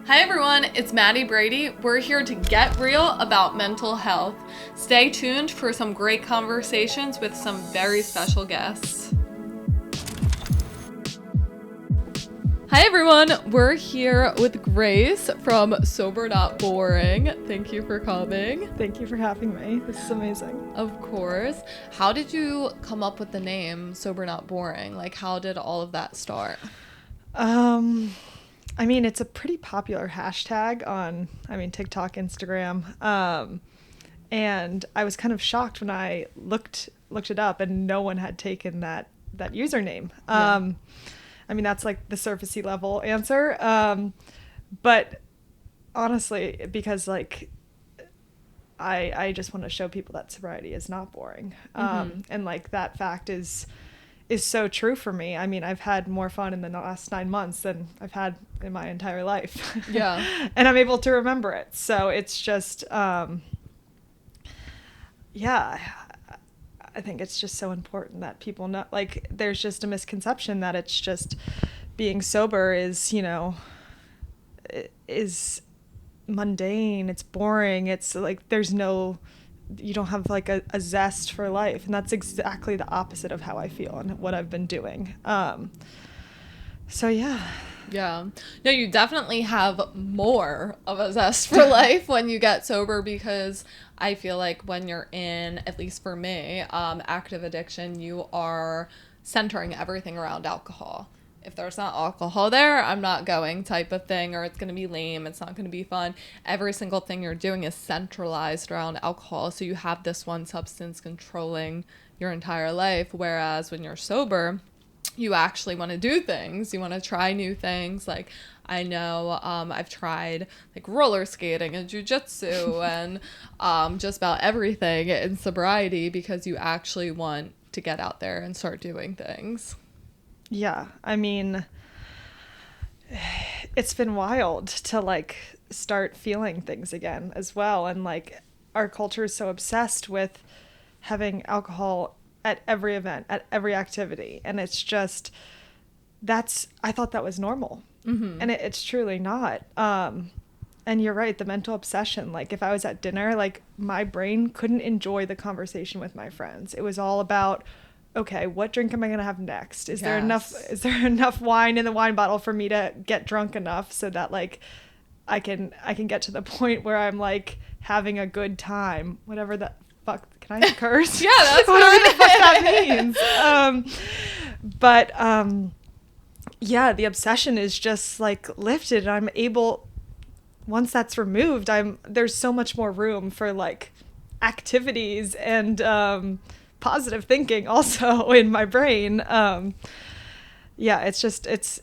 Hi everyone, it's Maddie Brady. We're here to get real about mental health. Stay tuned for some great conversations with some very special guests. Hi everyone, we're here with Grace from Sober Not Boring. Thank you for coming. Thank you for having me. This is amazing. Of course. How did you come up with the name Sober Not Boring? Like, how did all of that start? I mean, it's a pretty popular hashtag on, TikTok, Instagram. And I was kind of shocked when I looked it up and no one had taken that username. Yeah. That's like the surfacey level answer. But honestly, because like I just want to show people that sobriety is not boring. And like that fact is so true for me. I mean, I've had more fun in the last 9 months than I've had in my entire life. Yeah. And I'm able to remember it. So it's just, I think it's just so important that people know, like, there's just a misconception that it's just being sober is, is mundane. It's boring. It's like, you don't have like a zest for life. And that's exactly the opposite of how I feel and what I've been doing. So yeah. Yeah. No, you definitely have more of a zest for life when you get sober, because I feel like when you're in, at least for me, active addiction, you are centering everything around alcohol. If there's not alcohol there, I'm not going type of thing, or it's going to be lame. It's not going to be fun. Every single thing you're doing is centralized around alcohol. So you have this one substance controlling your entire life. Whereas when you're sober, you actually want to do things. You want to try new things. Like, I know I've tried like roller skating and jujitsu and just about everything in sobriety, because you actually want to get out there and start doing things. Yeah, I mean, it's been wild to like start feeling things again as well. And like our culture is so obsessed with having alcohol at every event, at every activity. And it's just, I thought that was normal. Mm-hmm. And it's truly not. And you're right, the mental obsession. Like if I was at dinner, like my brain couldn't enjoy the conversation with my friends. It was all about, okay, what drink am I going to have next? Is there enough wine in the wine bottle for me to get drunk enough so that like I can get to the point where I'm like having a good time, whatever that fuck, can I curse? Yeah, that's whatever the fuck that means. Yeah, the obsession is just like lifted, and I'm able, once that's removed, there's so much more room for like activities and positive thinking also in my brain.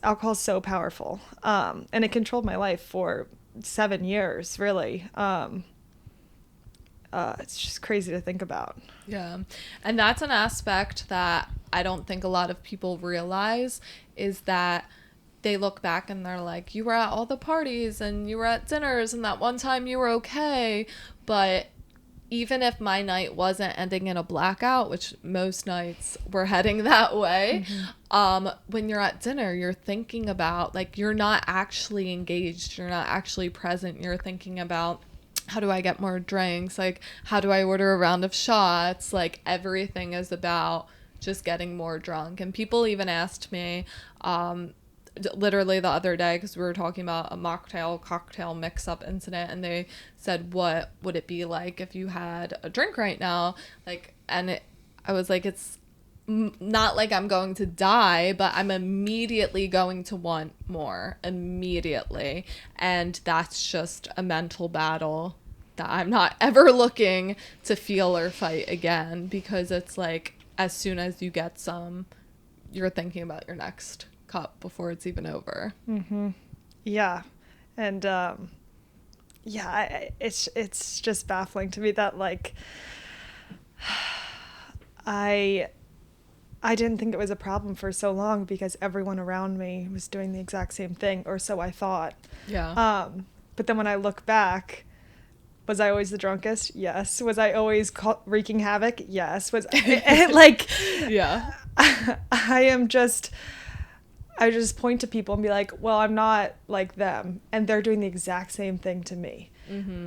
Alcohol's so powerful. And it controlled my life for 7 years, really. It's just crazy to think about. Yeah. And that's an aspect that I don't think a lot of people realize, is that they look back and they're like, you were at all the parties and you were at dinners and that one time you were okay. But even if my night wasn't ending in a blackout, which most nights were heading that way, when you're at dinner, you're thinking about, like, you're not actually engaged. You're not actually present. You're thinking about, how do I get more drinks? Like, how do I order a round of shots? Like, everything is about just getting more drunk. And people even asked me, literally the other day, because we were talking about a mocktail cocktail mix-up incident, and they said, what would it be like if you had a drink right now? Like, and I was like, it's not like I'm going to die, but I'm immediately going to want more, immediately. And that's just a mental battle that I'm not ever looking to feel or fight again, because it's like, as soon as you get some, you're thinking about your next cup before it's even over. Mm-hmm. Yeah. And it's just baffling to me that like I didn't think it was a problem for so long, because everyone around me was doing the exact same thing, or so I thought. Yeah. But then when I look back, was I always the drunkest? Yes. Was I always wreaking havoc? Yes. Was like, yeah. I am just, I would just point to people and be like, well, I'm not like them. And they're doing the exact same thing to me.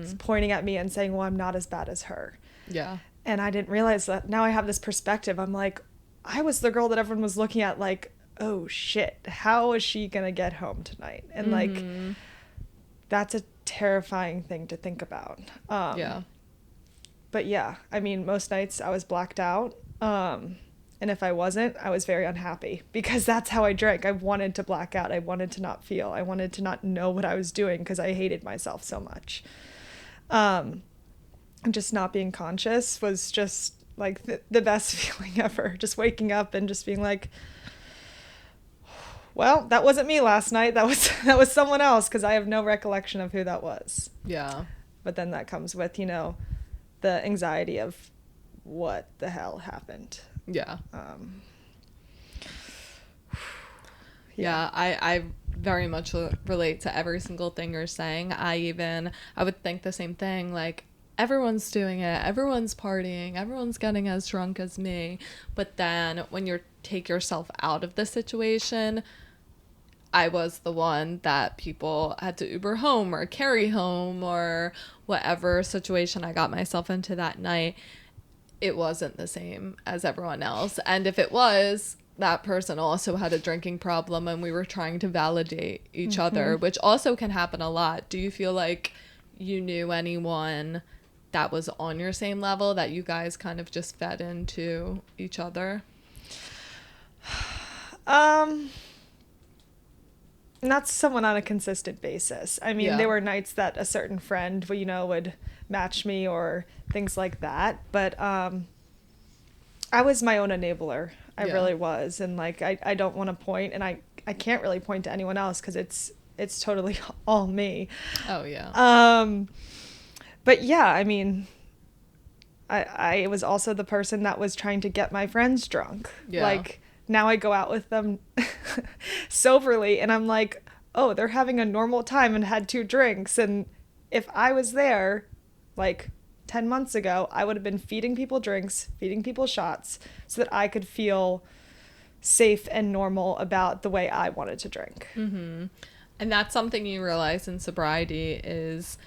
Just pointing at me and saying, well, I'm not as bad as her. Yeah. And I didn't realize that. Now I have this perspective. I'm like, I was the girl that everyone was looking at like, oh shit, how is she going to get home tonight? And like, that's a terrifying thing to think about. Yeah. But yeah, I mean, most nights I was blacked out. And if I wasn't, I was very unhappy because that's how I drank. I wanted to black out. I wanted to not feel. I wanted to not know what I was doing because I hated myself so much. And just not being conscious was just like the best feeling ever. Just waking up and just being like, well, that wasn't me last night. That was someone else because I have no recollection of who that was. Yeah. But then that comes with, the anxiety of what the hell happened. Yeah. Yeah, I very much relate to every single thing you're saying. I would think the same thing, like, everyone's doing it, everyone's partying, everyone's getting as drunk as me. But then when you take yourself out of the situation, I was the one that people had to Uber home or carry home or whatever situation I got myself into that night. It wasn't the same as everyone else. And if it was, that person also had a drinking problem and we were trying to validate each other, which also can happen a lot. Do you feel like you knew anyone that was on your same level that you guys kind of just fed into each other? Not someone on a consistent basis. I mean, there were nights that a certain friend, would match me or things like that. But I was my own enabler. I really was. And like, I don't want to point, and I can't really point to anyone else because it's totally all me. Oh, yeah. But yeah, I mean, I was also the person that was trying to get my friends drunk. Yeah. Like, now I go out with them soberly and I'm like, oh, they're having a normal time and had 2 drinks. And if I was there like 10 months ago, I would have been feeding people drinks, feeding people shots so that I could feel safe and normal about the way I wanted to drink. Mm-hmm. And that's something you realize in sobriety is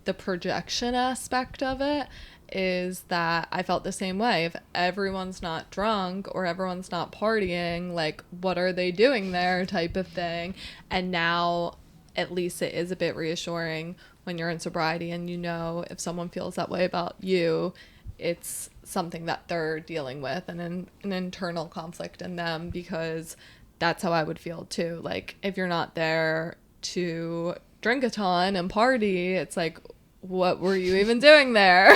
the projection aspect of it. Is that I felt the same way. If everyone's not drunk or everyone's not partying, like, what are they doing there type of thing. And now at least it is a bit reassuring when you're in sobriety and if someone feels that way about you, it's something that they're dealing with and an internal conflict in them, because that's how I would feel too. Like, if you're not there to drink a ton and party, it's like, what were you even doing there?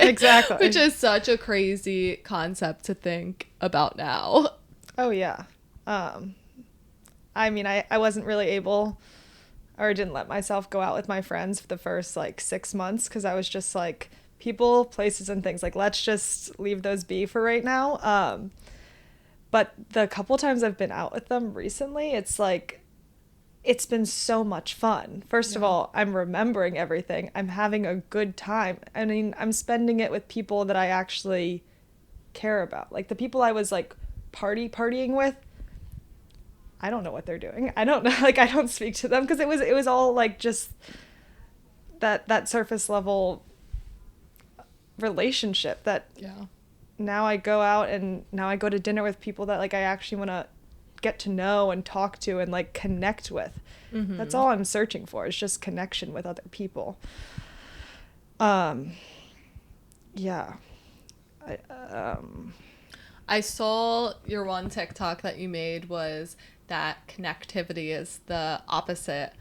Exactly. Which is such a crazy concept to think about now. Oh, yeah. I mean, I wasn't really able, or didn't let myself go out with my friends for the first, 6 months because I was just like, people, places, and things. Like, let's just leave those be for right now. But the couple times I've been out with them recently, it's like, it's been so much fun. First of all, I'm remembering everything. I'm having a good time. I mean, I'm spending it with people that I actually care about. Like, the people I was like partying with, I don't know what they're doing. I don't know. Like, I don't speak to them because it was all like just that surface level relationship that now I go out and now I go to dinner with people that like I actually want to get to know and talk to and like connect with. Mm-hmm. That's all I'm searching for. It's just connection with other people. Yeah. I saw your one TikTok that you made was that connectivity is the opposite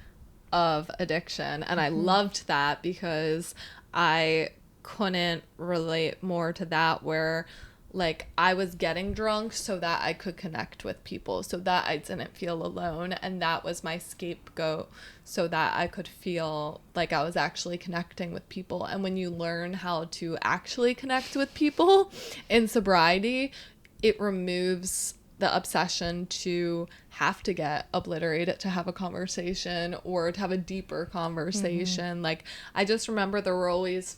of addiction. And I loved that because I couldn't relate more to that, where like I was getting drunk so that I could connect with people, so that I didn't feel alone, and that was my scapegoat, so that I could feel like I was actually connecting with people. And when you learn how to actually connect with people in sobriety, it removes the obsession to have to get obliterated to have a conversation or to have a deeper conversation. Like, I just remember there were always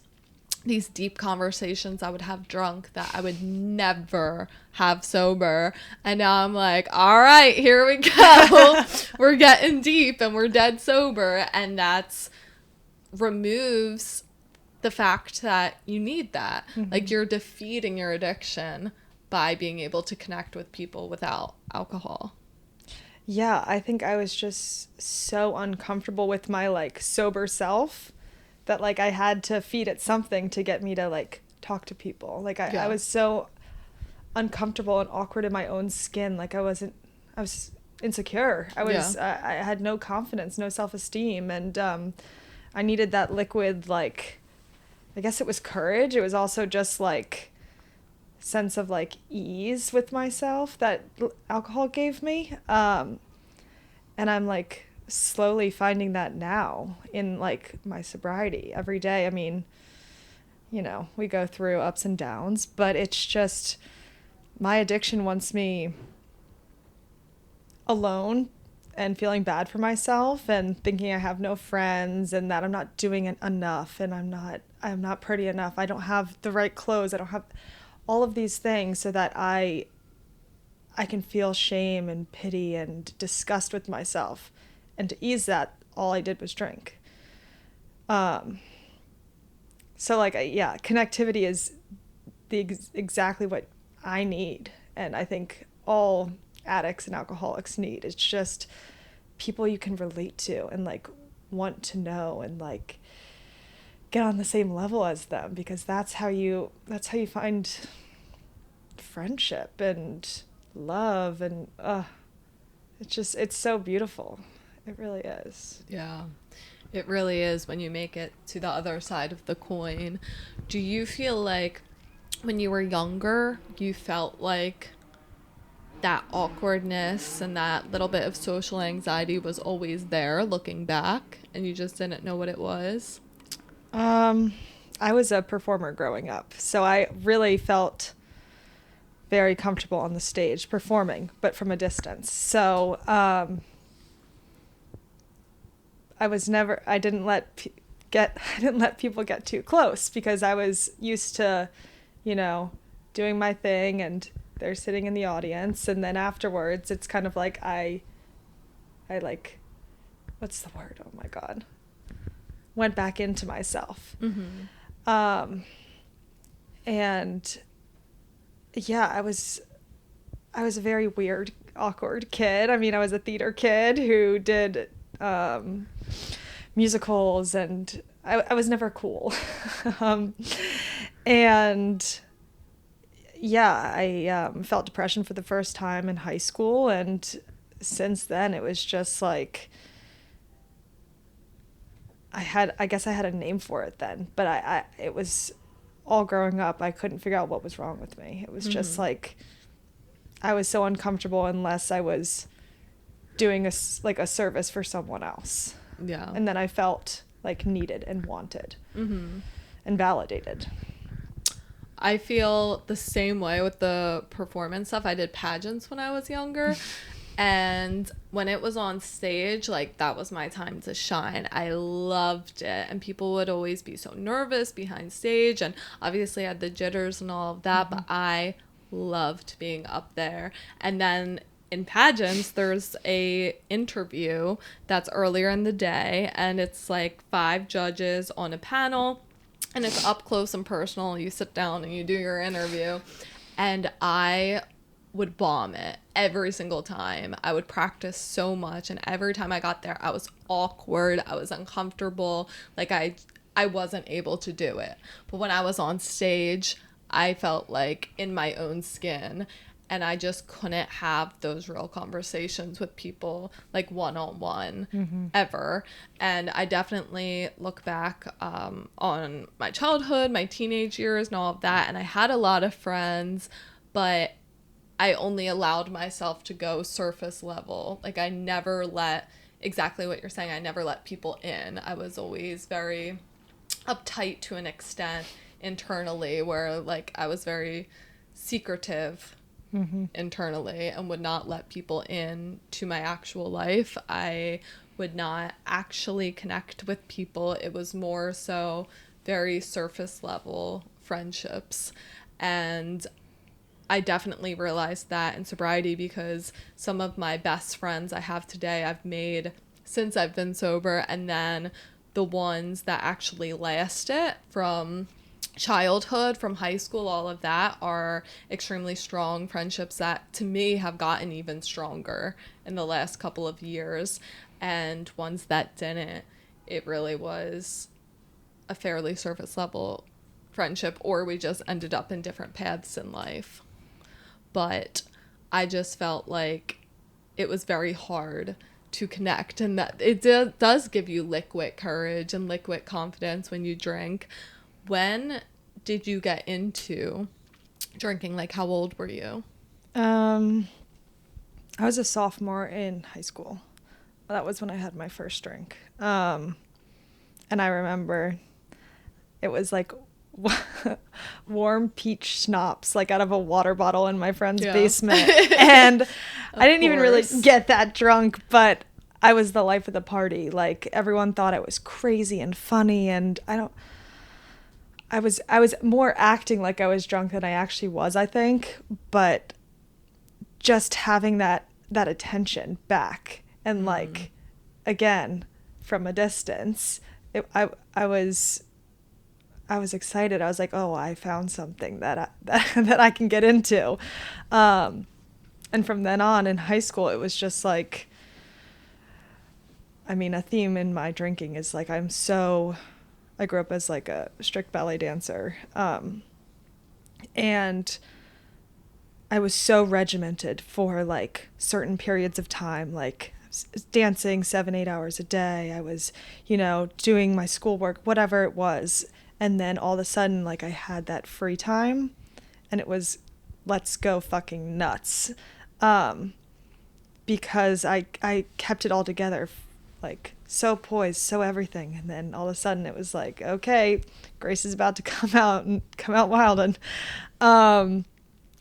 these deep conversations I would have drunk that I would never have sober. And now I'm like, all right, here we go. We're getting deep and we're dead sober. And that's removes the fact that you need that. Mm-hmm. Like, you're defeating your addiction by being able to connect with people without alcohol. Yeah, I think I was just so uncomfortable with my like sober self that like I had to feed it something to get me to like talk to people. Like I was so uncomfortable and awkward in my own skin. Like I was insecure. I had no confidence, no self-esteem. And I needed that liquid, like, I guess it was courage. It was also just like sense of like ease with myself that alcohol gave me. And I'm like slowly finding that now in like my sobriety every day. I mean, you know, we go through ups and downs, but it's just my addiction wants me alone and feeling bad for myself and thinking I have no friends and that I'm not doing enough and I'm not pretty enough. I don't have the right clothes. I don't have all of these things so that I can feel shame and pity and disgust with myself. And to ease that, all I did was drink. So like, yeah, connectivity is exactly what I need. And I think all addicts and alcoholics need. It's just people you can relate to and like want to know and like get on the same level as them, because that's how you find friendship and love. And it's so beautiful. It really is. Yeah, it really is when you make it to the other side of the coin. Do you feel like when you were younger, you felt like that awkwardness and that little bit of social anxiety was always there looking back and you just didn't know what it was? I was a performer growing up, so I really felt very comfortable on the stage performing, but from a distance. So I didn't let people get too close because I was used to, you know, doing my thing and they're sitting in the audience, and then afterwards it's kind of like I like, what's the word? Oh my God. Went back into myself. Mm-hmm. And yeah, I was a very weird, awkward kid. I mean, I was a theater kid who did musicals, and I was never cool. And yeah, I felt depression for the first time in high school, and since then it was just like I guess I had a name for it then, but it was all growing up. I couldn't figure out what was wrong with me. It was just like I was so uncomfortable unless I was doing a service for someone else. Yeah. And then I felt like needed and wanted and validated. I feel the same way with the performance stuff. I did pageants when I was younger. And when it was on stage, like, that was my time to shine. I loved it. And people would always be so nervous behind stage. And obviously I had the jitters and all of that. But I loved being up there. And then in pageants, there's a interview that's earlier in the day. And it's like 5 judges on a panel. And it's up close and personal. You sit down and you do your interview. And I would bomb it every single time. I would practice so much. And every time I got there, I was awkward. I was uncomfortable. Like, I wasn't able to do it. But when I was on stage, I felt like in my own skin. And I just couldn't have those real conversations with people, like one-on-one, ever. And I definitely look back on my childhood, my teenage years, and all of that. And I had a lot of friends, but I only allowed myself to go surface level. Like, I never let, exactly what you're saying, I never let people in. I was always very uptight to an extent internally, where, like, I was very secretive internally and would not let people in to my actual life. I would not actually connect with people. It was more so very surface level friendships. And I definitely realized that in sobriety, because some of my best friends I have today I've made since I've been sober, and then the ones that actually lasted from childhood, from high school, all of that are extremely strong friendships that to me have gotten even stronger in the last couple of years. And ones that didn't, it really was a fairly surface level friendship, or we just ended up in different paths in life. But I just felt like it was very hard to connect, and that it does give you liquid courage and liquid confidence when you drink. When did you get into drinking? Like, how old were you? I was a sophomore in high school. That was when I had my first drink. And I remember it was like warm peach schnapps, like out of a water bottle in my friend's basement. And I didn't even really get that drunk, but I was the life of the party. Like, everyone thought I was crazy and funny, and I was more acting like I was drunk than I actually was, I think. But just having that attention back, and like, again, from a distance, I was excited. I was like, oh, I found something that I can get into. And from then on in high school, it was just like, I mean, a theme in my drinking is like, I grew up as like a strict ballet dancer. And I was so regimented for like certain periods of time, like dancing 7-8 hours a day. I was, doing my schoolwork, whatever it was. And then all of a sudden, like, I had that free time, and it was, let's go fucking nuts. Because I kept it all together, like, so poised, so everything. And then all of a sudden it was like, okay, Grace is about to come out wild. And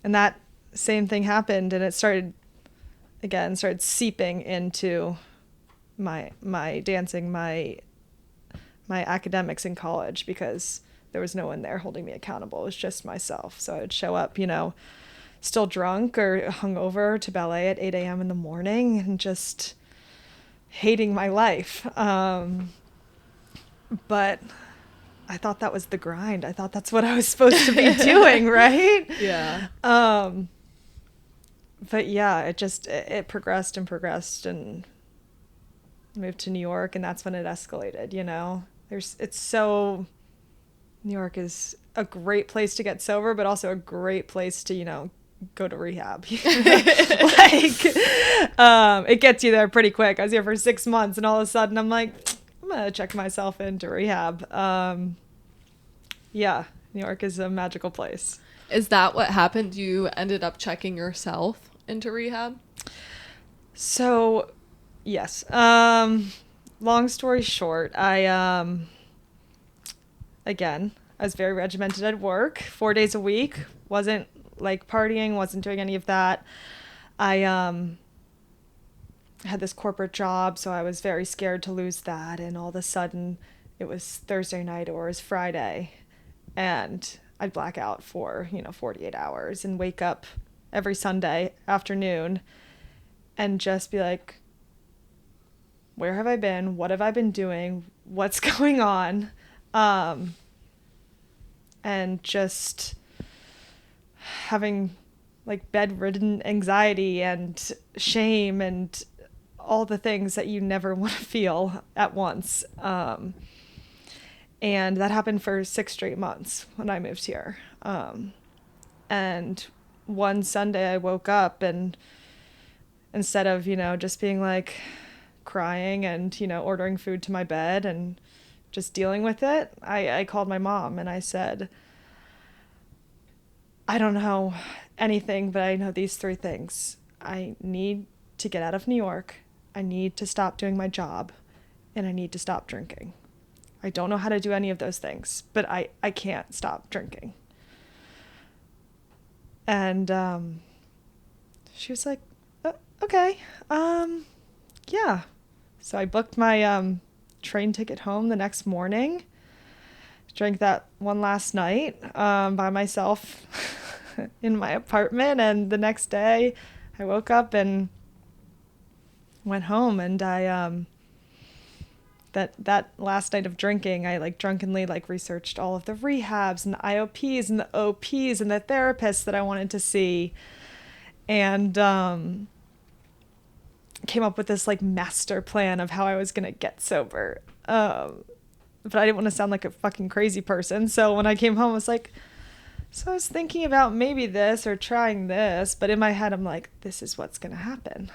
that same thing happened, and it started seeping into my dancing, my academics in college, because there was no one there holding me accountable. It was just myself. So I would show up, still drunk or hungover to ballet at 8 a.m. in the morning, and just hating my life. But I thought that was the grind. I thought that's what I was supposed to be doing, right? Yeah. But yeah, it progressed and progressed, and moved to New York, and that's when it escalated, New York is a great place to get sober, but also a great place to, go to rehab. It gets you there pretty quick. I was here for 6 months, and all of a sudden I'm like, I'm gonna check myself into rehab. Yeah, New York is a magical place. Is that what happened? You ended up checking yourself into rehab? So, yes. Long story short, again, I was very regimented at work, 4 days a week. Wasn't like partying, wasn't doing any of that. I had this corporate job, so I was very scared to lose that. And all of a sudden, it was Thursday night or it was Friday, and I'd black out for 48 hours and wake up every Sunday afternoon and just be like, where have I been? What have I been doing? What's going on? And just having like bedridden anxiety and shame and all the things that you never want to feel at once. And that happened for 6 straight months when I moved here. And one Sunday I woke up, and instead of, just being like crying and, ordering food to my bed and just dealing with it, I called my mom and I said, I don't know anything, but I know these 3 things. I need to get out of New York. I need to stop doing my job, and I need to stop drinking. I don't know how to do any of those things, but I can't stop drinking. And she was like, okay, yeah. So I booked my train ticket home the next morning, drank that one last night by myself in my apartment, and the next day I woke up and went home, and I that last night of drinking, I like drunkenly like researched all of the rehabs and the IOPs and the OPs and the therapists that I wanted to see, and came up with this like master plan of how I was gonna get sober. But I didn't want to sound like a fucking crazy person, so when I came home, I was like, so I was thinking about maybe this or trying this, but in my head, I'm like, this is what's gonna happen,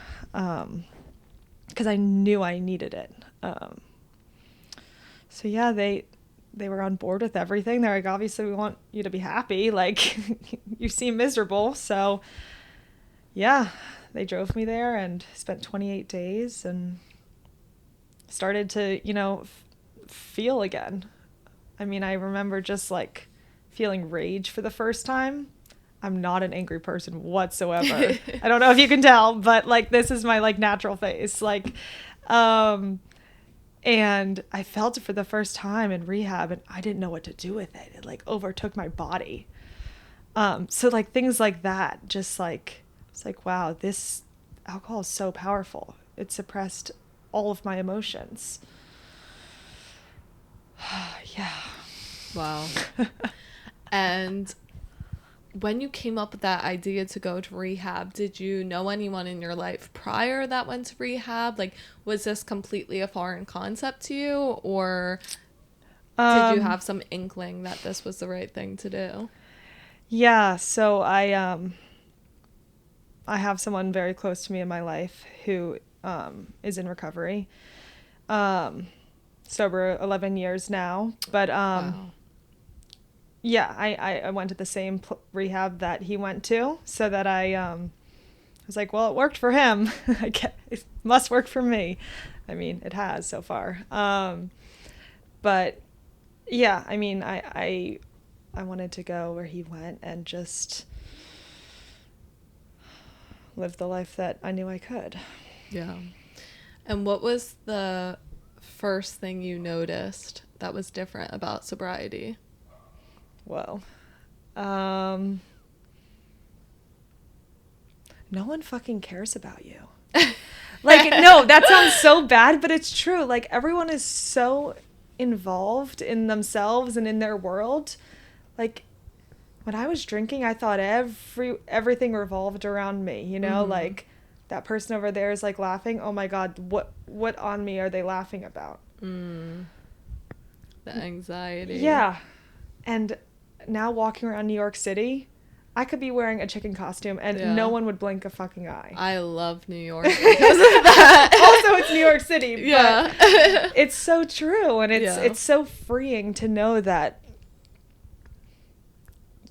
because I knew I needed it. So yeah, they were on board with everything. They're like, obviously we want you to be happy. Like, you seem miserable. So yeah, they drove me there and spent 28 days and started to, feel again. I mean, I remember just like feeling rage for the first time. I'm not an angry person whatsoever. I don't know if you can tell, but like, this is my like natural face. Like, and I felt it for the first time in rehab, and I didn't know what to do with it. It like overtook my body. So like things like that, just like, it's like, wow, this alcohol is so powerful. It suppressed all of my emotions. Yeah. Wow. And when you came up with that idea to go to rehab, did you know anyone in your life prior that went to rehab? Like, was this completely a foreign concept to you, or did you have some inkling that this was the right thing to do? Yeah, so I have someone very close to me in my life who is in recovery. Sober 11 years now, but Wow. yeah, I went to the same rehab that he went to, so that I was like, well, it worked for him. I guess it must work for me. I mean, it has so far. But yeah, I mean, I wanted to go where he went and just live the life that I knew I could. Yeah. And what was the first thing you noticed that was different about sobriety? Well, no one fucking cares about you. Like, no, that sounds so bad, but it's true. Like, everyone is so involved in themselves and in their world. Like, when I was drinking, I thought everything revolved around me, Mm-hmm. like that person over there is like laughing. Oh my God, what on me are they laughing about? The anxiety. Yeah. And now walking around New York City, I could be wearing a chicken costume and no one would blink a fucking eye. I love New York because of that. Also, it's New York City, Yeah. but it's so true, and it's so freeing to know that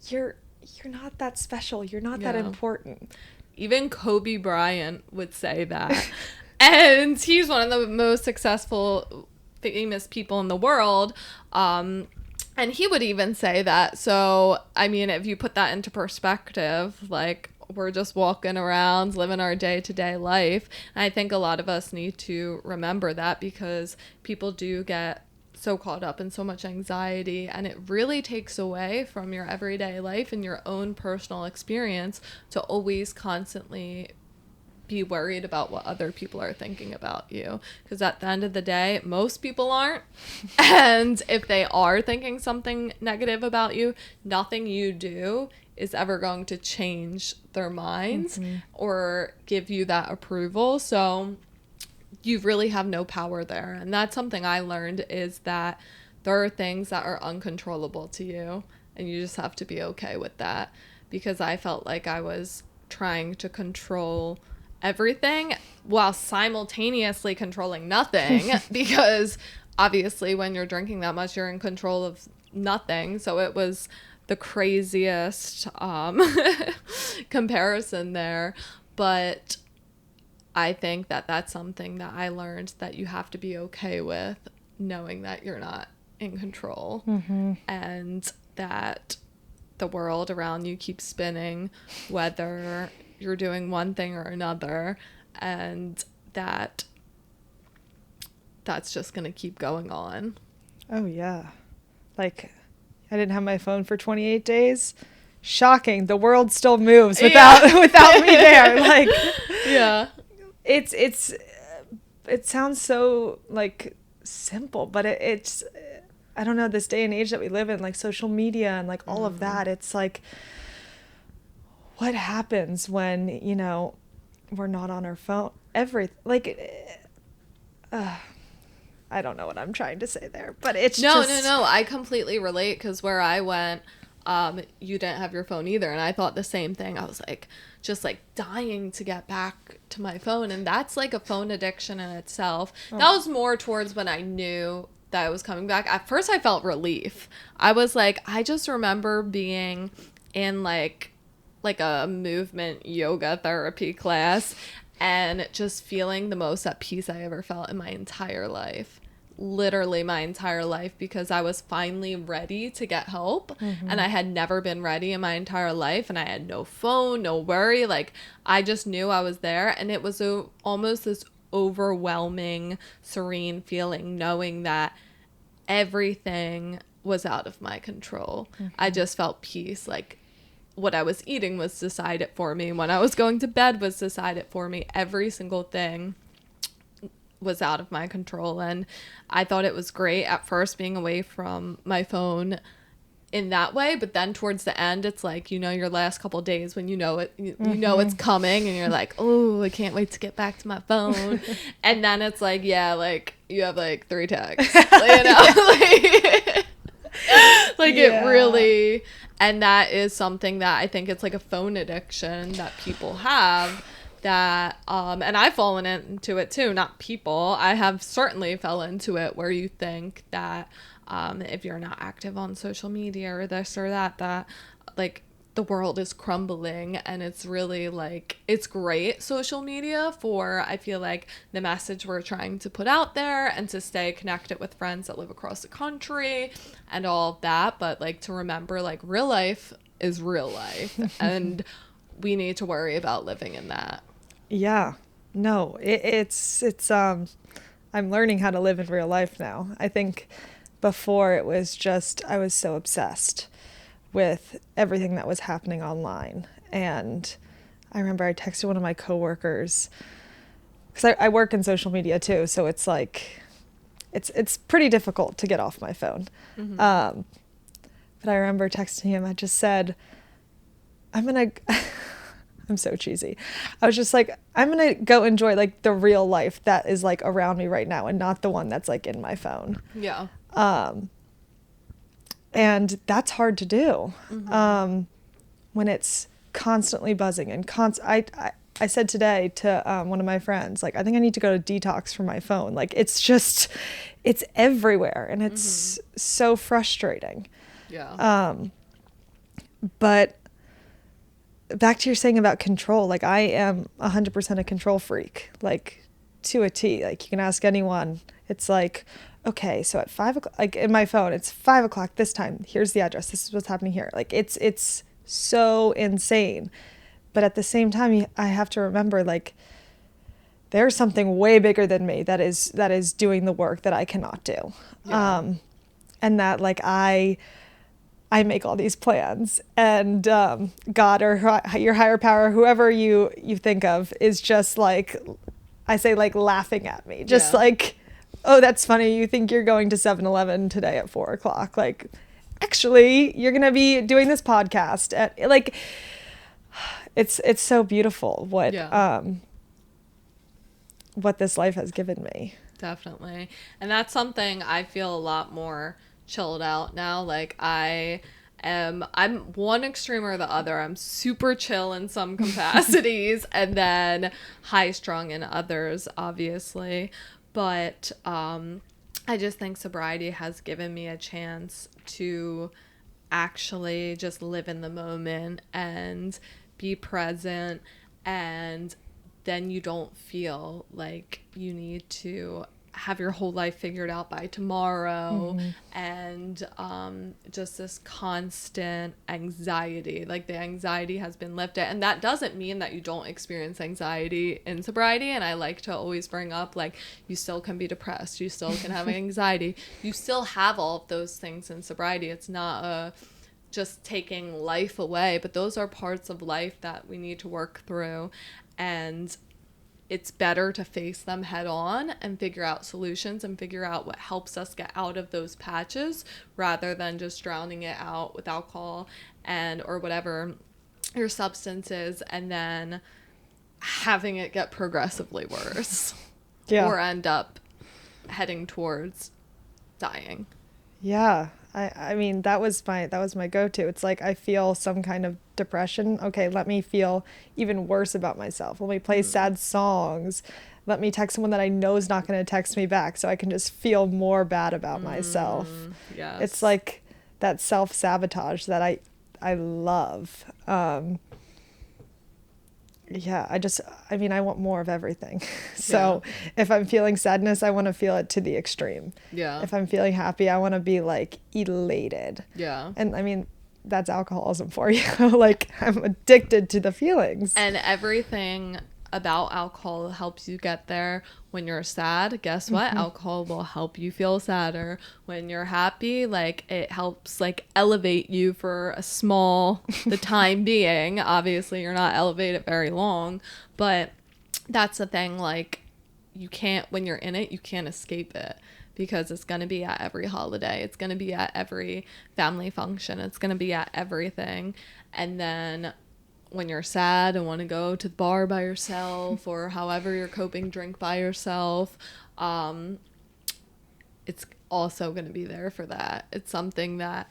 you're not that special. You're not that important. Even Kobe Bryant would say that. And he's one of the most successful, famous people in the world. And he would even say that. So, I mean, if you put that into perspective, like, we're just walking around, living our day-to-day life. And I think a lot of us need to remember that, because people do get so caught up in so much anxiety, and it really takes away from your everyday life and your own personal experience to always constantly be worried about what other people are thinking about you, because at the end of the day, most people aren't. And if they are thinking something negative about you, nothing you do is ever going to change their minds or give you that approval. So you really have no power there. And that's something I learned, is that there are things that are uncontrollable to you, and you just have to be okay with that, because I felt like I was trying to control everything while simultaneously controlling nothing, because obviously when you're drinking that much, you're in control of nothing. So it was the craziest comparison there. But I think that that's something that I learned, that you have to be okay with knowing that you're not in control, and that the world around you keeps spinning, whether you're doing one thing or another, and that's just going to keep going on. Oh, yeah. Like, I didn't have my phone for 28 days. Shocking. The world still moves without without me there. Like, yeah. It sounds so like simple, but it's I don't know, this day and age that we live in, like social media and like all of that, it's like, what happens when, you know, we're not on our phone? I don't know what I'm trying to say there, but it's No, I completely relate, because where I went, you didn't have your phone either, and I thought the same thing. I was like, just like dying to get back to my phone, and that's like a phone addiction in itself. That was more towards when I knew that I was coming back. At first I felt relief. I was like, I just remember being in like a movement yoga therapy class and just feeling the most at peace I ever felt in my entire life. Literally my entire life, because I was finally ready to get help. And I had never been ready in my entire life, and I had no phone, no worry. Like, I just knew I was there, and it was almost this overwhelming, serene feeling, knowing that everything was out of my control. I just felt peace. Like, what I was eating was decided for me. When I was going to bed was decided for me. Every single thing was out of my control, and I thought it was great at first being away from my phone in that way, but then towards the end, it's like, you know, your last couple of days when you know it, you know it's coming, and you're like, oh, I can't wait to get back to my phone. And then it's like, yeah, like you have like 3 texts, you know, like it really. And that is something that I think it's like a phone addiction that people have, that and I've fallen into it too. Not people, I have certainly fell into it, where you think that if you're not active on social media or this or that like the world is crumbling. And it's really like, it's great, social media, for, I feel like, the message we're trying to put out there and to stay connected with friends that live across the country and all of that. But like, to remember, like, real life is real life and we need to worry about living in that. Yeah. No, it's I'm learning how to live in real life now. I think before it was just, I was so obsessed with everything that was happening online. And I remember I texted one of my coworkers, because I work in social media too, so it's like, it's pretty difficult to get off my phone. But I remember texting him, I just said, I'm so cheesy. I was just like, I'm going to go enjoy like the real life that is like around me right now, and not the one that's like in my phone. Yeah. And that's hard to do when it's constantly buzzing and I said today to one of my friends, like, I think I need to go to detox from my phone. Like, it's just, it's everywhere, and it's so frustrating. Yeah. But back to your saying about control, like, I am 100% a control freak, like, to a T. Like, you can ask anyone. It's like, okay, so at 5 o'clock, like in my phone, it's 5 o'clock this time. Here's the address. This is what's happening here. Like, it's so insane. But at the same time, I have to remember, like, there's something way bigger than me that is doing the work that I cannot do. Yeah. And that, like, I make all these plans, and God or your higher power, whoever you think of, is just like, I say, like, laughing at me. Just like, oh, that's funny. You think you're going to 7-Eleven today at 4 o'clock. Like, actually, you're going to be doing this podcast at, like, it's so beautiful what this life has given me. Definitely. And that's something I feel a lot more chilled out now. Like, I'm one extreme or the other. I'm super chill in some capacities and then high strung in others, obviously. But I just think sobriety has given me a chance to actually just live in the moment and be present, and then you don't feel like you need to have your whole life figured out by tomorrow, and just this constant anxiety. Like the anxiety has been lifted, and that doesn't mean that you don't experience anxiety in sobriety. And I like to always bring up, like, you still can be depressed, you still can have anxiety, you still have all of those things in sobriety. It's not just taking life away, but those are parts of life that we need to work through, and it's better to face them head on and figure out solutions and figure out what helps us get out of those patches, rather than just drowning it out with alcohol and or whatever your substance is, and then having it get progressively worse. Yeah. Or end up heading towards dying. Yeah. I mean, that was my go-to. It's like, I feel some kind of depression. Okay, let me feel even worse about myself. Let me play sad songs. Let me text someone that I know is not going to text me back, so I can just feel more bad about myself. Yes. It's like that self-sabotage that I love. Yeah, I want more of everything. So if I'm feeling sadness, I want to feel it to the extreme. Yeah. If I'm feeling happy, I want to be like elated. Yeah. And I mean, that's alcoholism for you. Like, I'm addicted to the feelings. And everything about alcohol helps you get there. When you're sad, guess what? Alcohol will help you feel sadder. When you're happy, like, it helps, like, elevate you for the time being. Obviously, you're not elevated very long, but that's the thing. Like, you can't, when you're in it, you can't escape it, because it's going to be at every holiday. It's going to be at every family function. It's going to be at everything. And then when you're sad and want to go to the bar by yourself, or however you're coping, drink by yourself, it's also going to be there for that. It's something that,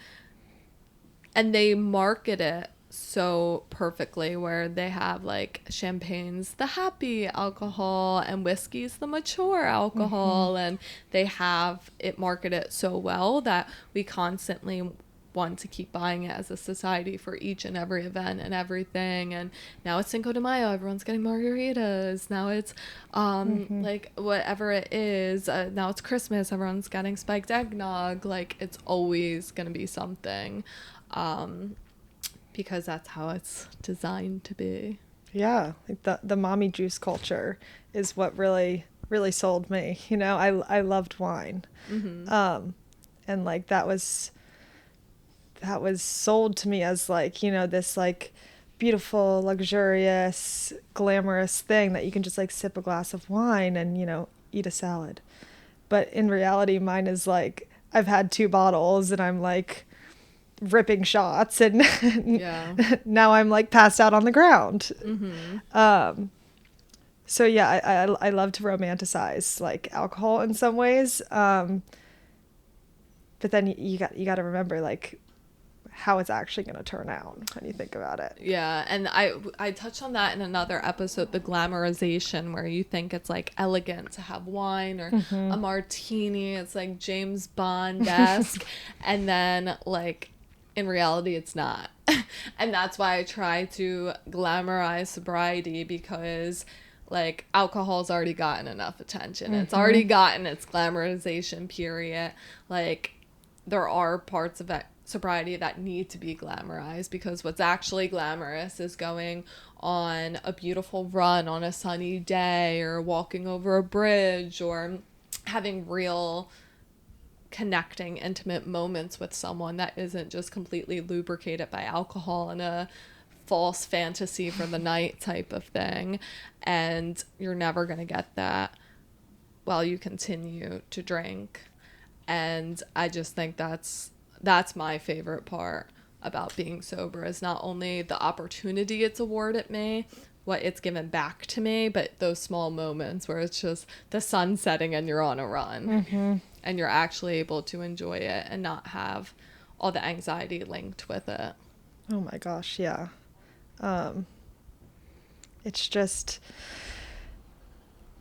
and they market it so perfectly, where they have, like, champagne's the happy alcohol and whiskey's the mature alcohol, and they have it marketed so well that we constantly want to keep buying it as a society for each and every event and everything. And now it's Cinco de Mayo, everyone's getting margaritas. Now it's like, whatever it is, now it's Christmas, everyone's getting spiked eggnog. Like, it's always gonna be something, because that's how it's designed to be. Yeah, like the mommy juice culture is what really sold me. You know, I loved wine. And like that was sold to me as, like, you know, this, like, beautiful, luxurious, glamorous thing that you can just, like, sip a glass of wine and, you know, eat a salad. But in reality, mine is like, I've had 2 bottles and I'm like ripping shots, and now I'm like passed out on the ground. So yeah, I love to romanticize, like, alcohol in some ways. But then you got to remember, like, how it's actually going to turn out when you think about it. Yeah, and I touched on that in another episode, the glamorization, where you think it's, like, elegant to have wine or a martini. It's like James Bond-esque. And then, like, in reality, it's not. And that's why I try to glamorize sobriety, because, like, alcohol's already gotten enough attention. It's already gotten its glamorization period. Like, there are parts of it, sobriety, that need to be glamorized, because what's actually glamorous is going on a beautiful run on a sunny day, or walking over a bridge, or having real connecting, intimate moments with someone that isn't just completely lubricated by alcohol and a false fantasy for the night type of thing. And you're never going to get that while you continue to drink. And I just think that's my favorite part about being sober, is not only the opportunity it's awarded me, what it's given back to me, but those small moments where it's just the sun setting and you're on a run, and you're actually able to enjoy it and not have all the anxiety linked with it. Oh my gosh, yeah. It's just,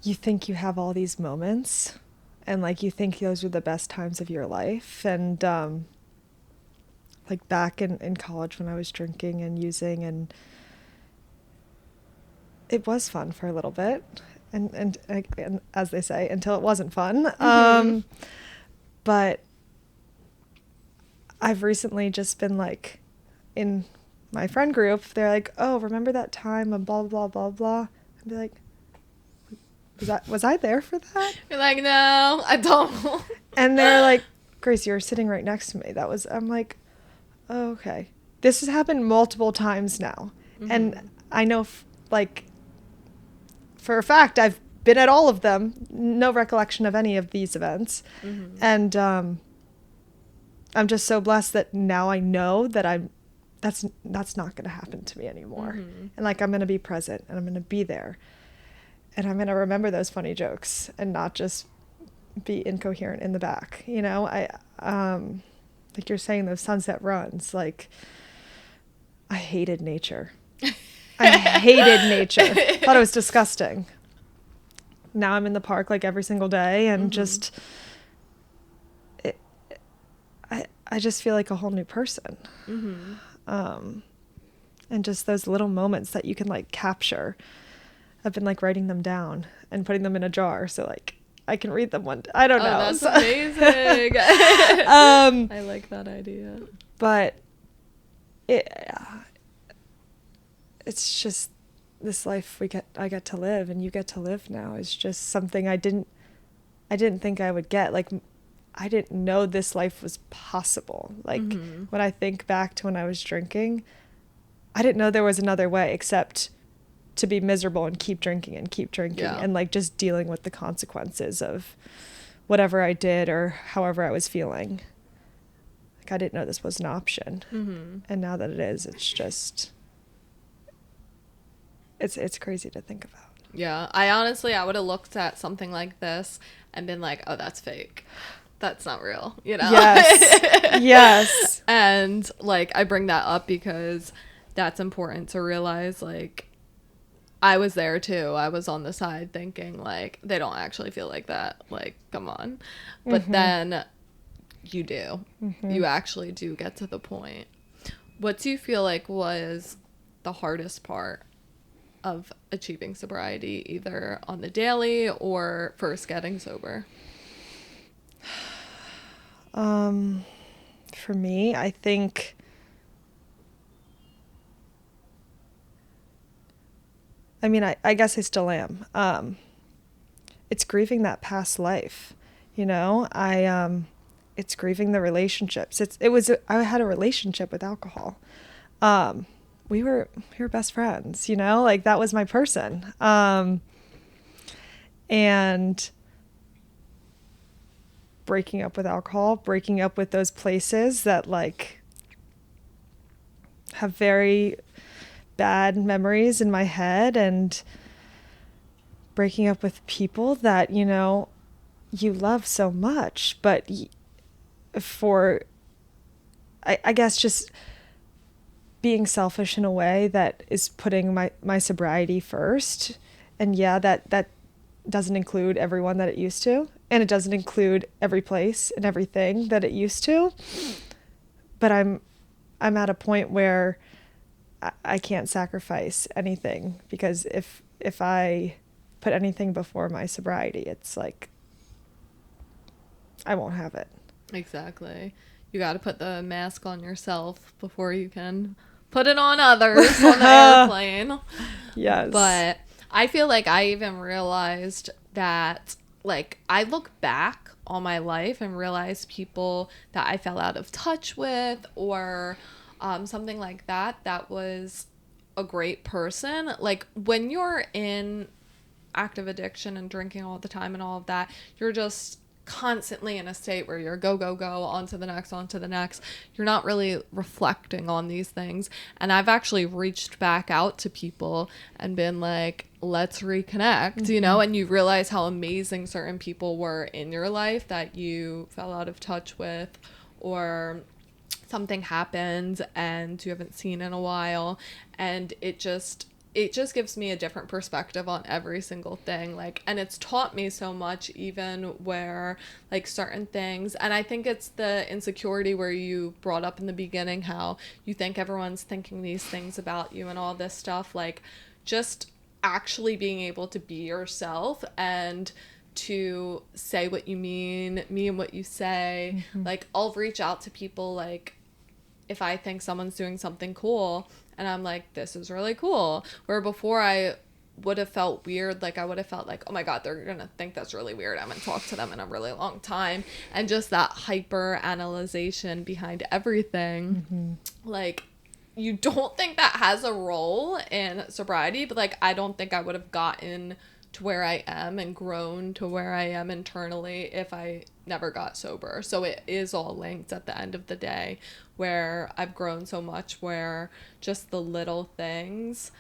you think you have all these moments, and, like, you think those are the best times of your life. And like, back in college when I was drinking and using, and it was fun for a little bit, and as they say, until it wasn't fun. But I've recently just been like, in my friend group, they're like, oh, remember that time of blah blah blah blah. I'd be like, was I there for that? You're like, no, I don't. And they're like, Grace, you were sitting right next to me. I'm like, oh, okay. This has happened multiple times now. And I know, like, for a fact, I've been at all of them. No recollection of any of these events. And I'm just so blessed that now I know that that's not going to happen to me anymore. And, like, I'm going to be present, and I'm going to be there. And I'm going to remember those funny jokes and not just be incoherent in the back. You know, like you're saying, those sunset runs, like, I hated nature. I hated nature. Thought it was disgusting. Now I'm in the park like every single day and just, I just feel like a whole new person. And just those little moments that you can like capture. I've been like writing them down and putting them in a jar. So like I can read them one day. I don't know. That's amazing. I like that idea. But it's just this life I get to live and you get to live now is just something I didn't think I would get. Like I didn't know this life was possible. Like when I think back to when I was drinking, I didn't know there was another way except to be miserable and keep drinking and like just dealing with the consequences of whatever I did or however I was feeling. Like I didn't know this was an option. And now that it is, it's just it's crazy to think about. Yeah, I would have looked at something like this and been like, oh, that's fake. That's not real, you know? Yes. Yes. And like I bring that up because that's important to realize. Like I was there too. I was on the side thinking like they don't actually feel like that. Like come on. But then you do. You actually do get to the point. What do you feel like was the hardest part of achieving sobriety, either on the daily or first getting sober? For me, I think I guess I still am. It's grieving that past life, you know. It's grieving the relationships. I had a relationship with alcohol. We were best friends, you know, like that was my person. And breaking up with alcohol, breaking up with those places that like have very bad memories in my head, and breaking up with people that, you know, you love so much, but I guess just being selfish in a way that is putting my sobriety first. And yeah, that doesn't include everyone that it used to, and it doesn't include every place and everything that it used to. But I'm at a point where I can't sacrifice anything, because if I put anything before my sobriety, it's like I won't have it. Exactly. You got to put the mask on yourself before you can put it on others on the airplane. Yes. But I feel like I even realized that, like, I look back on my life and realize people that I fell out of touch with or something like that was a great person. Like, when you're in active addiction and drinking all the time and all of that, you're just constantly in a state where you're go on to the next. You're not really reflecting on these things. And I've actually reached back out to people and been like, let's reconnect, you know, and you realize how amazing certain people were in your life that you fell out of touch with, or something happened and you haven't seen in a while, and it just gives me a different perspective on every single thing. Like, and it's taught me so much, even where like certain things, and I think it's the insecurity where you brought up in the beginning, how you think everyone's thinking these things about you and all this stuff. Like, just actually being able to be yourself and to say what you mean what you say. Like, I'll reach out to people, like, if I think someone's doing something cool and I'm like, this is really cool, where before I would have felt weird, like I would have felt like, oh my god, they're gonna think that's really weird, I haven't talked to them in a really long time, and just that hyper analyzation behind everything. Like, you don't think that has a role in sobriety, but like, I don't think I would have gotten to where I am and grown to where I am internally if I never got sober. So it is all linked at the end of the day, where I've grown so much, where just the little things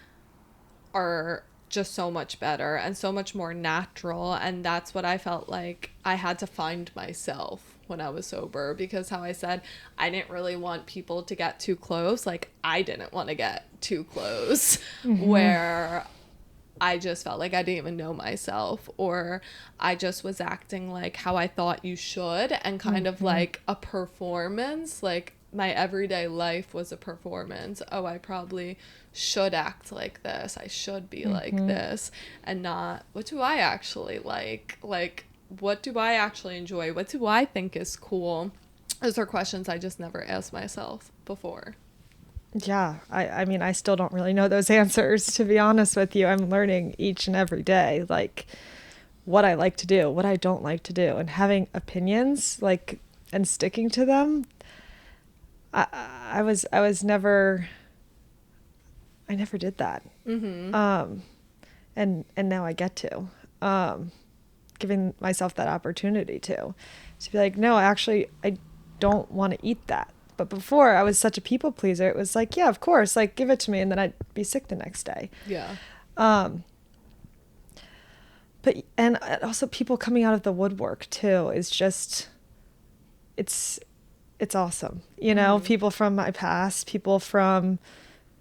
are just so much better and so much more natural. And that's what I felt like I had to find myself when I was sober, because how I said, I didn't really want people to get too close. Like, I didn't want to get too close, where I just felt like I didn't even know myself, or I just was acting like how I thought you should, and kind of like a performance. Like, my everyday life was a performance. Oh, I probably should act like this. I should be like this, and not, what do I actually like? Like, what do I actually enjoy? What do I think is cool? Those are questions I just never asked myself before. Yeah, I mean, I still don't really know those answers, to be honest with you. I'm learning each and every day, like, what I like to do, what I don't like to do, and having opinions, like, and sticking to them. I never did that. And now I get to, giving myself that opportunity to be like, no, actually, I don't want to eat that. But before, I was such a people pleaser. It was like, yeah, of course, like, give it to me, and then I'd be sick the next day. Yeah. But, and also people coming out of the woodwork too is just, it's awesome. You know, people from my past, people from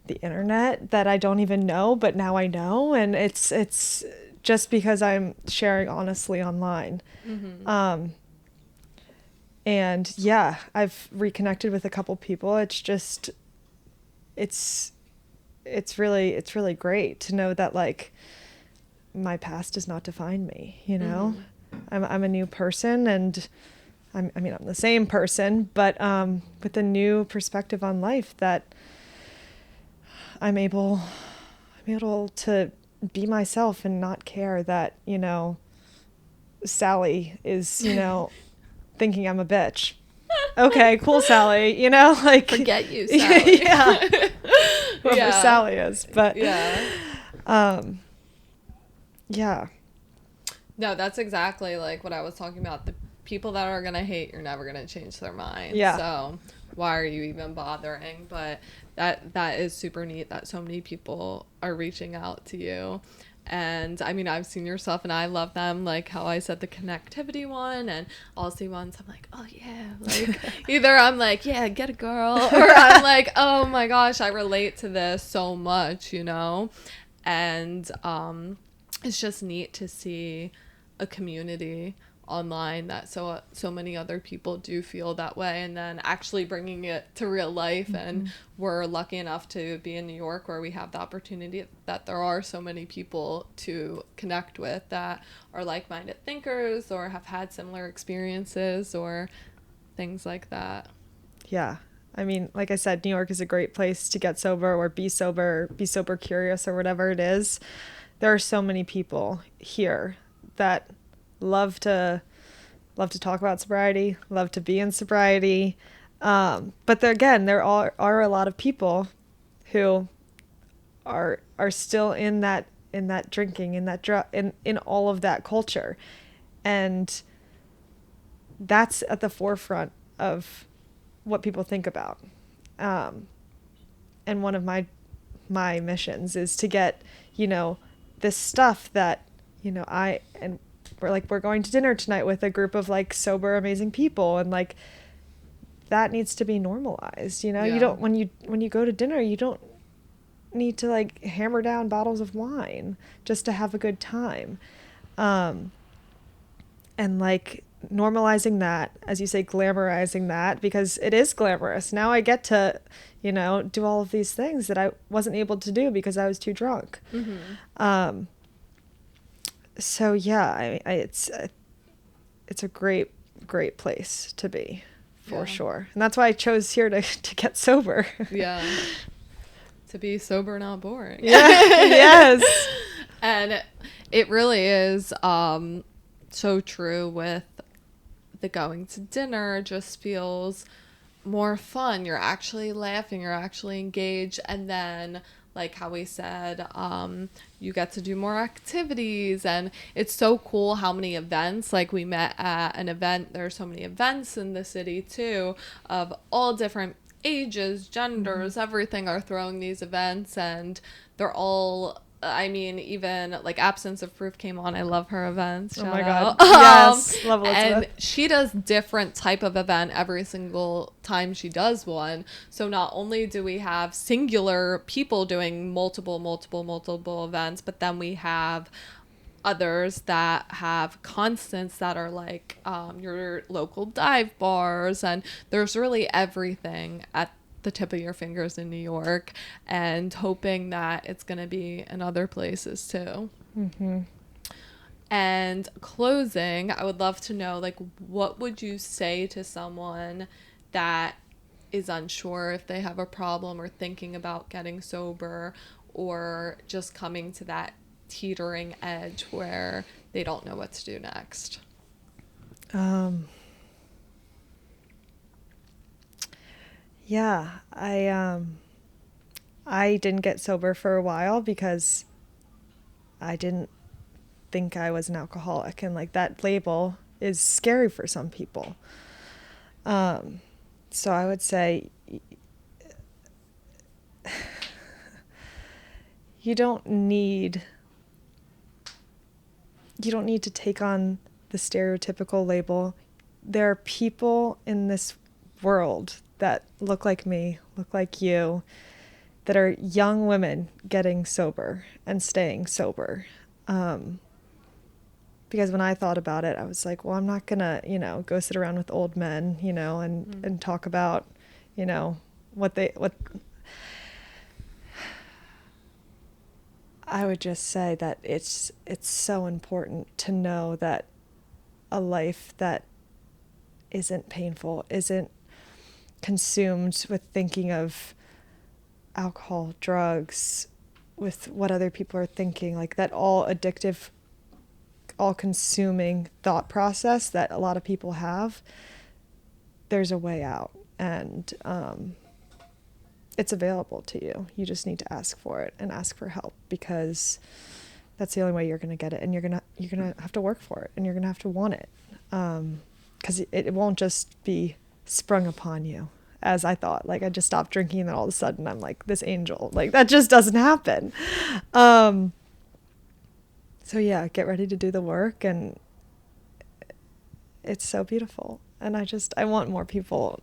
the internet that I don't even know, but now I know. And it's just because I'm sharing honestly online. And yeah, I've reconnected with a couple people. It's just, it's really great to know that, like, my past does not define me, you know? I'm a new person, and I'm the same person, but with a new perspective on life, that I'm able to be myself and not care that, you know, Sally is, you know, thinking I'm a bitch. Okay, cool, Sally, you know, like, Forget you, Sally. yeah. Whoever Sally is, but yeah. Yeah. No, that's exactly like what I was talking about. The people that are gonna hate, you're never gonna change their mind. Yeah. So why are you even bothering? But that is super neat that so many people are reaching out to you. And I mean, I've seen your stuff and I love them, like how I said the connectivity one, and I'll see ones I'm like, oh yeah, like either I'm like, yeah, get a girl, or I'm like, oh my gosh, I relate to this so much, you know. And it's just neat to see a community online that so many other people do feel that way, and then actually bringing it to real life. And we're lucky enough to be in New York, where we have the opportunity that there are so many people to connect with that are like-minded thinkers or have had similar experiences or things like that. Yeah. I mean, like I said, New York is a great place to get sober or be sober curious, or whatever it is. There are so many people here that love to talk about sobriety, love to be in sobriety. But there are a lot of people who are still in that drinking, in that in all of that culture. And that's at the forefront of what people think about. And one of my missions is to get, you know, this stuff that, you know, we're going to dinner tonight with a group of like sober, amazing people, and like that needs to be normalized. You know, Yeah. You don't, when you go to dinner, you don't need to like hammer down bottles of wine just to have a good time. And like normalizing that, as you say, glamorizing that, because it is glamorous. Now I get to, do all of these things that I wasn't able to do because I was too drunk. Mm-hmm. So yeah, it's a great place to be, for sure. And that's why I chose here to get sober. Yeah. To be sober, not boring. Yeah. Yes. And it really is so true with the going to dinner. Just feels more fun. You're actually laughing. You're actually engaged. And then, like how we said, you get to do more activities. And it's so cool how many events, like we met at an event. There are so many events in the city too, of all different ages, genders, everything are throwing these events, and they're all, I mean, even like Absence of Proof came on. I love her events. Oh my God. Shout out. Yes. Love Elizabeth. And she does different type of event every single time she does one. So not only do we have singular people doing multiple events, but then we have others that have constants that are like your local dive bars, and there's really everything at the tip of your fingers in New York, and hoping that it's going to be in other places too. Mm-hmm. And closing, I would love to know, like, what would you say to someone that is unsure if they have a problem or thinking about getting sober, or just coming to that teetering edge where they don't know what to do next? Yeah, I didn't get sober for a while because I didn't think I was an alcoholic, and like that label is scary for some people. So I would say you don't need to take on the stereotypical label. There are people in this world that look like me, look like you, that are young women getting sober and staying sober. Because when I thought about it, I was like, well, I'm not gonna, go sit around with old men, and talk about, what I would just say that it's so important to know that a life that isn't painful, isn't consumed with thinking of alcohol, drugs, with what other people are thinking, like that all addictive, all consuming thought process that a lot of people have, there's a way out, and it's available to you. You just need to ask for it and ask for help, because that's the only way you're going to get it, and you're going to have to work for it, and you're going to have to want it, because it won't just be sprung upon you, as I thought. Like, I just stopped drinking and then all of a sudden I'm like this angel. Like, that just doesn't happen. So yeah, get ready to do the work, and it's so beautiful. And I want more people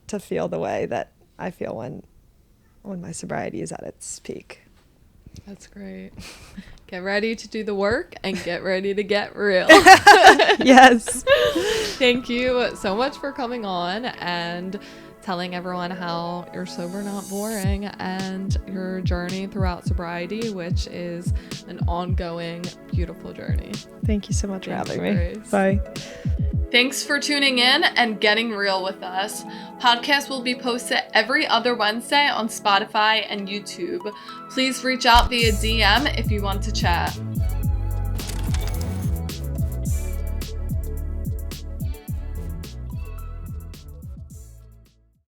to feel the way that I feel when my sobriety is at its peak. That's great. Get ready to do the work and get ready to get real. Yes. Thank you so much for coming on and telling everyone how you're sober, not boring, and your journey throughout sobriety, which is an ongoing, beautiful journey. Thank you so much for having me. Grace. Bye. Thanks for tuning in and getting real with us. Podcasts will be posted every other Wednesday on Spotify and YouTube. Please reach out via DM if you want to chat.